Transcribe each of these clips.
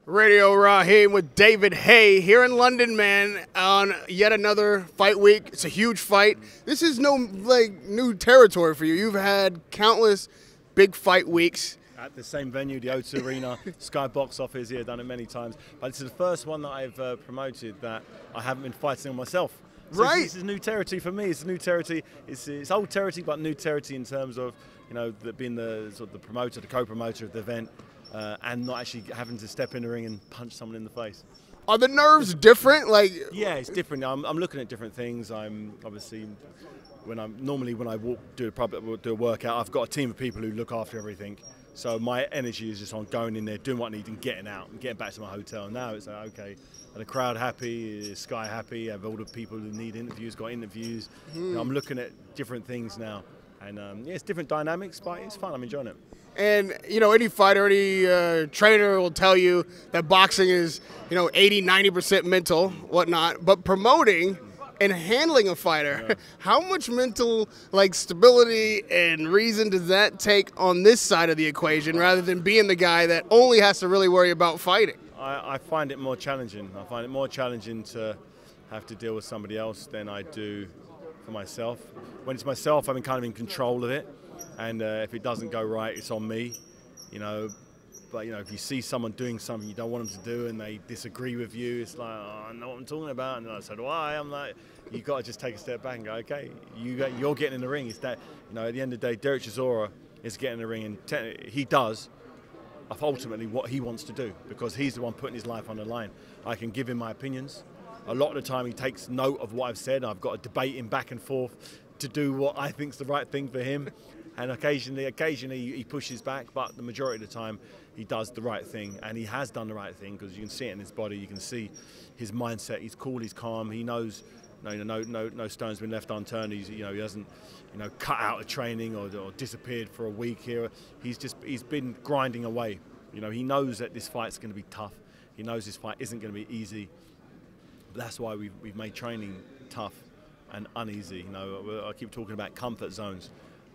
Radio Raheem with David HAYE here in London, man, on yet another fight week. It's a huge fight. This is no new territory for you. You've had countless big fight weeks. At the same venue, the O2 Arena, Sky Box Office here, done it many times. But this is the first one that I've promoted that I haven't been fighting on myself. So right. This is new territory for me. It's new territory. It's old territory, but new territory in terms of, you know, being the sort of the promoter, the co-promoter of the event. And not actually having to step in the ring and punch someone in the face. Are the nerves different? Yeah, it's different. I'm looking at different things. I'm obviously when I walk, do a workout, I've got a team of people who look after everything. So my energy is just on going in there, doing what I need, and getting out, and getting back to my hotel. Now it's like, okay, are the crowd happy? Is Sky happy? Have all the people who need interviews got interviews? You know, I'm looking at different things now, and yeah, it's different dynamics, but it's fun. I'm enjoying it. And, you know, any fighter, any trainer will tell you that boxing is, 80, 90% mental, whatnot. But promoting and handling a fighter, yeah. How much mental, stability and reason does that take on this side of the equation rather than being the guy that only has to really worry about fighting? I find it more challenging. I find it more challenging to have to deal with somebody else than I do for myself. When it's myself, I'm kind of in control of it. And if it doesn't go right, it's on me, But, if you see someone doing something you don't want them to do and they disagree with you, it's like, oh, I know what I'm talking about. And I said, why? I'm like, you've got to just take a step back and go, okay, you're getting in the ring. It's that, at the end of the day, Derek Chisora is getting in the ring, and he does ultimately what he wants to do because he's the one putting his life on the line. I can give him my opinions. A lot of the time he takes note of what I've said. I've got to debate him back and forth to do what I think's the right thing for him. And occasionally he pushes back, but the majority of the time he does the right thing, and he has done the right thing because you can see it in his body. You can see his mindset. He's cool. He's calm. He knows no stone's been left unturned. He hasn't cut out of training or disappeared for a week here. He's been grinding away. He knows that this fight's going to be tough. He knows this fight isn't going to be easy. But that's why we've made training tough and uneasy. I keep talking about comfort zones.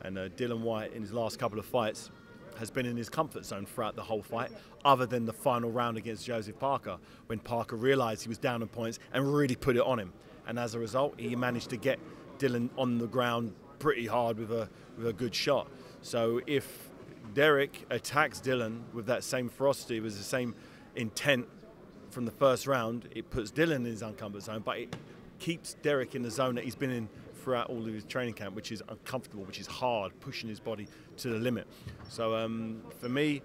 And Dillian Whyte, in his last couple of fights, has been in his comfort zone throughout the whole fight, other than the final round against Joseph Parker, when Parker realised he was down on points and really put it on him. And as a result, he managed to get Dillian on the ground pretty hard with a good shot. So if Derek attacks Dillian with that same ferocity, with the same intent from the first round, it puts Dillian in his uncomfort zone, but it keeps Derek in the zone that he's been in throughout all of his training camp, which is uncomfortable, which is hard, pushing his body to the limit. So for me,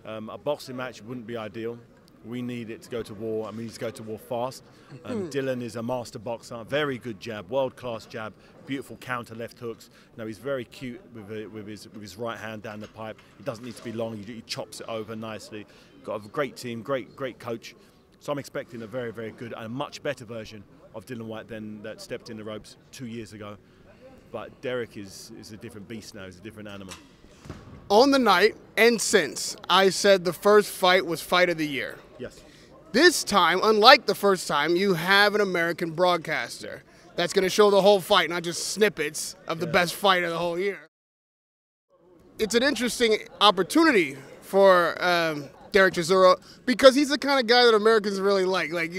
a boxing match wouldn't be ideal. We need it to go to war, and we need to go to war fast. Dillian is a master boxer, very good jab, world-class jab, beautiful counter left hooks. He's very cute with his right hand down the pipe. He doesn't need to be long. He chops it over nicely. Got a great team, great coach. So I'm expecting a very, very good and a much better version of Dillian Whyte than that stepped in the ropes 2 years ago. But Derek is a different beast now. He's a different animal. On the night and since, I said the first fight was fight of the year. Yes. This time, unlike the first time, you have an American broadcaster that's going to show the whole fight, not just snippets of the best fight of the whole year. It's an interesting opportunity for Derek Chisora because he's the kind of guy that Americans really like. Like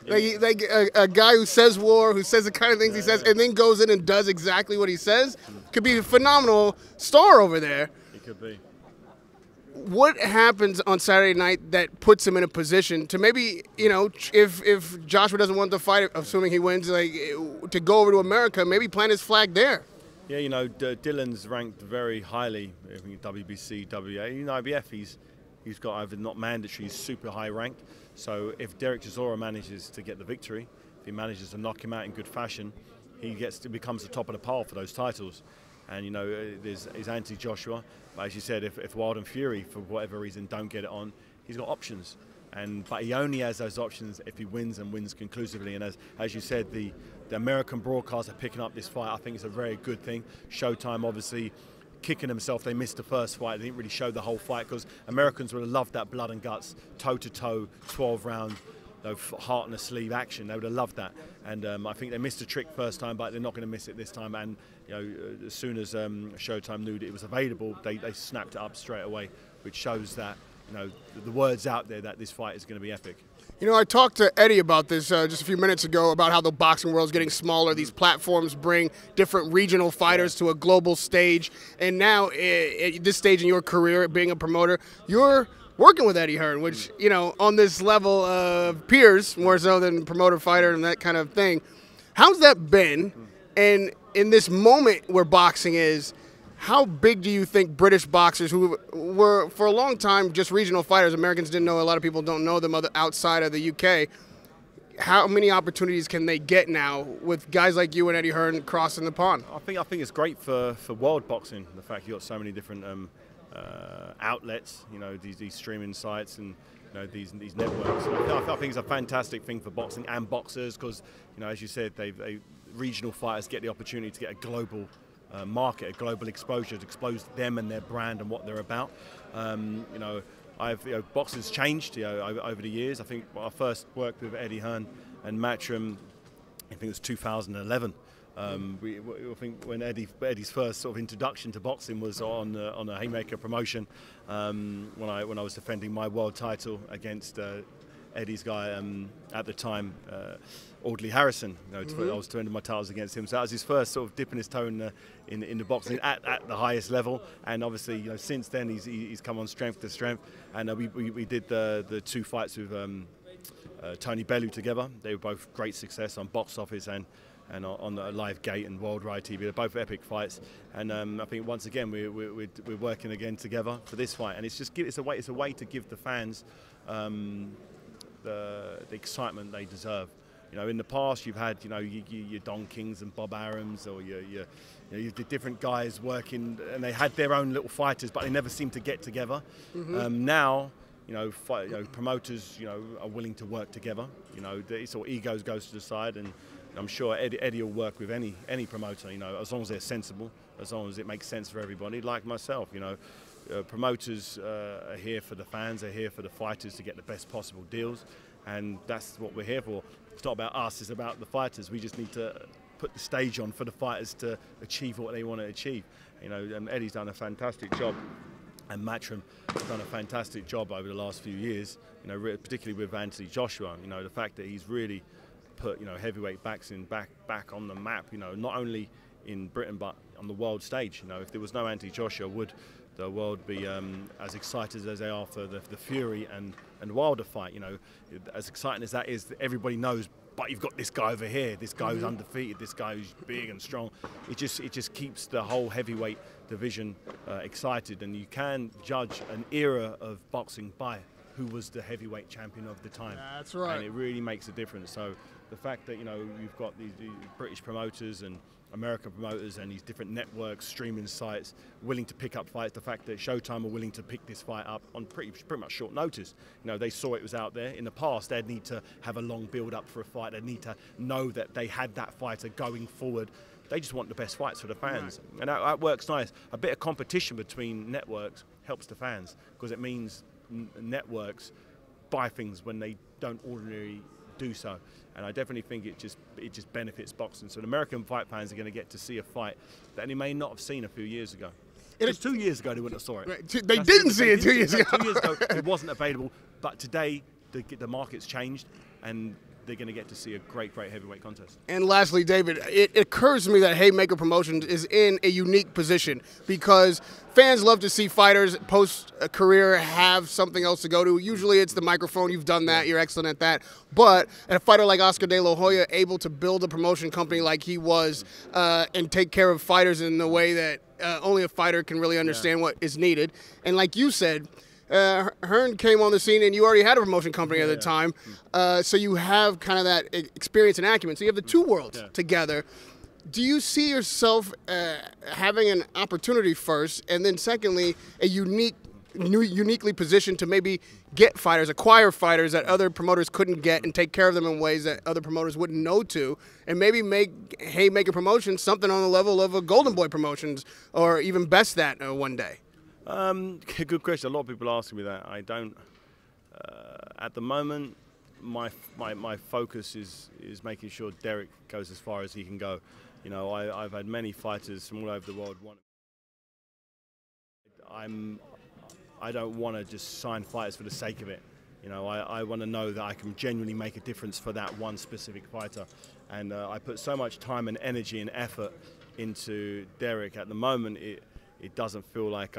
a guy who says war, who says the kind of things he says, and then goes in and does exactly what he says. Could be a phenomenal star over there. He could be. What happens on Saturday night that puts him in a position to maybe, if Joshua doesn't want the fight, assuming he wins, to go over to America, maybe plant his flag there? Yeah, Dillian's ranked very highly in WBC, WA, IBF. He's got either not mandatory, he's super high ranked. So if Derek Chisora manages to get the victory, if he manages to knock him out in good fashion, he becomes the top of the pile for those titles. And there's Anthony Joshua. But as you said, if Wild and Fury, for whatever reason, don't get it on, he's got options. But he only has those options if he wins and wins conclusively. And as you said, the American broadcasts are picking up this fight. I think it's a very good thing. Showtime, obviously, kicking themselves. They missed the first fight. They didn't really show the whole fight because Americans would have loved that blood and guts, toe-to-toe, 12-round, heart in a sleeve action. They would have loved that. And I think they missed a trick first time, but they're not going to miss it this time. And as soon as Showtime knew that it was available, they snapped it up straight away, which shows that the word's out there that this fight is going to be epic. You know, I talked to Eddie about this just a few minutes ago about how the boxing world is getting smaller. These platforms bring different regional fighters to a global stage. And now, at this stage in your career, being a promoter, you're working with Eddie Hearn, which, you know, on this level of peers, more so than promoter-fighter and that kind of thing. How's that been? And in this moment where boxing is, how big do you think British boxers, who were for a long time just regional fighters, Americans didn't know, a lot of people don't know them outside of the UK, how many opportunities can they get now with guys like you and Eddie Hearn crossing the pond? I think it's great for world boxing, the fact you've got so many different outlets, you know, these streaming sites and these networks. I think it's a fantastic thing for boxing and boxers because, you know, as you said, regional fighters get the opportunity to get a global market, a global exposure to expose them and their brand and what they're about. Boxing's changed over the years. I think I first worked with Eddie Hearn and Matchroom, I think it was 2011. I think when Eddie's first sort of introduction to boxing was on a Haymaker promotion when I was defending my world title against Eddie's guy at the time, Audley Harrison. I was defending my titles against him, so that was his first sort of dipping his toe in the boxing at the highest level. And obviously, you know, since then he's come on strength to strength. And we did the two fights with Tony Bellew together. They were both great success on box office and on the Live Gate and Worldwide TV. They're both epic fights, and I think once again we're working again together for this fight. And it's a way to give the fans the excitement they deserve. You know, in the past you've had your Don Kings and Bob Arams, or you did different guys working, and they had their own little fighters, but they never seemed to get together. Now, promoters are willing to work together. You know, sort of egos goes to the side, and I'm sure Eddie will work with any promoter. You know, as long as they're sensible, as long as it makes sense for everybody. Like myself, you know. Promoters are here for the fans, are here for the fighters to get the best possible deals, and that's what we're here for. It's not about us, it's about the fighters. We just need to put the stage on for the fighters to achieve what they want to achieve. You know, Eddie's done a fantastic job, and Matchroom has done a fantastic job over the last few years, you know, particularly with Anthony Joshua. You know, the fact that he's really put, heavyweight boxing back on the map, not only in Britain but on the world stage. You know, if there was no Anthony Joshua, would the world be as excited as they are for the Fury and Wilder fight? You know, as exciting as that is, everybody knows, but you've got this guy over here, this guy who's undefeated, this guy who's big and strong. It just keeps the whole heavyweight division excited, and you can judge an era of boxing by who was the heavyweight champion of the time. That's right. And it really makes a difference. So the fact that you've got these British promoters and American promoters and these different networks, streaming sites willing to pick up fights, the fact that Showtime are willing to pick this fight up on pretty much short notice. You know, they saw it was out there. In the past, they'd need to have a long build up for a fight. They'd need to know that they had that fighter going forward. They just want the best fights for the fans. Right. And that works nice. A bit of competition between networks helps the fans, because it means networks buy things when they don't ordinarily do so, and I definitely think it just benefits boxing. So the American fight fans are going to get to see a fight that they may not have seen a few years ago. Just 2 years ago they wouldn't have saw it. Right. They didn't see it 2 years ago. 2 years ago it wasn't available, but today the market's changed, and they're going to get to see a great heavyweight contest. And lastly, David, it occurs to me that Haymaker Promotions is in a unique position because fans love to see fighters post-career have something else to go to. Usually it's the microphone. You've done that. You're excellent at that. But a fighter like Oscar De La Hoya able to build a promotion company like he was and take care of fighters in the way that only a fighter can really understand what is needed. And like you said, Hearn came on the scene, and you already had a promotion company at the time, so you have kind of that experience and acumen. So you have the two worlds together. Do you see yourself having an opportunity first, and then secondly, a uniquely positioned to maybe get fighters, acquire fighters that other promoters couldn't get, and take care of them in ways that other promoters wouldn't know to, and maybe make Haymaker Promotions something on the level of a Golden Boy Promotions, or even best that one day? Good question. A lot of people ask me that. I don't. At the moment, my focus is making sure Derek goes as far as he can go. You know, I've had many fighters from all over the world. I don't want to just sign fighters for the sake of it. You know, I want to know that I can genuinely make a difference for that one specific fighter. And I put so much time and energy and effort into Derek. At the moment, it doesn't feel like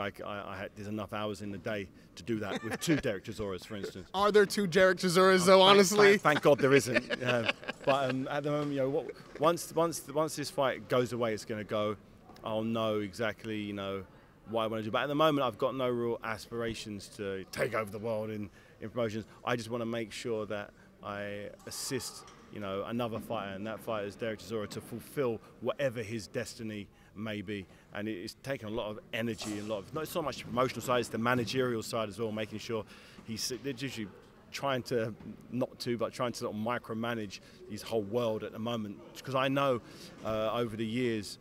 there's enough hours in the day to do that with two Derek Chisoras, for instance. Are there two Derek Chisoras, though, honestly? Thank God there isn't. But at the moment, you know, once this fight goes away, it's going to go. I'll know exactly, you know, what I want to do. But at the moment, I've got no real aspirations to take over the world in promotions. I just want to make sure that I assist, you know, another fighter, and that fighter is Derek Chisora, to fulfill whatever his destiny may be. And it's taken a lot of energy, and not so much the promotional side, it's the managerial side as well, making sure they're usually trying to trying to sort of micromanage his whole world at the moment. Because I know over the years,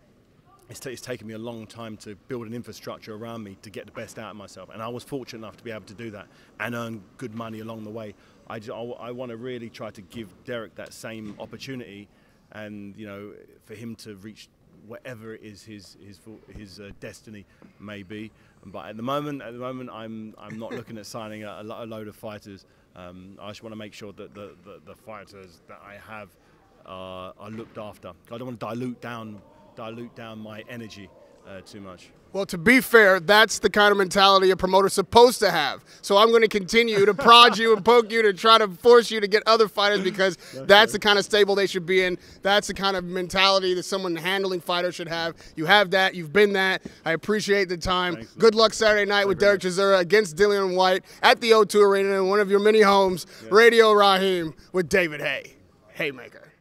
it's taken me a long time to build an infrastructure around me to get the best out of myself, and I was fortunate enough to be able to do that and earn good money along the way. I want to really try to give Derek that same opportunity, and you know, for him to reach whatever it is his destiny may be. But at the moment, I'm not looking at signing a load of fighters. I just want to make sure that the fighters that I have are looked after. I don't want to dilute down my energy too much. Well, to be fair, that's the kind of mentality a promoter's supposed to have. So I'm going to continue to prod you and poke you to try to force you to get other fighters, because that's the kind of stable they should be in. That's the kind of mentality that someone handling fighters should have. You have that. You've been that. I appreciate the time. Thanks, good luck Saturday night with Derek Chisora against Dillian Whyte at the O2 Arena in one of your many homes. Radio Raheem with David Haye. Haymaker.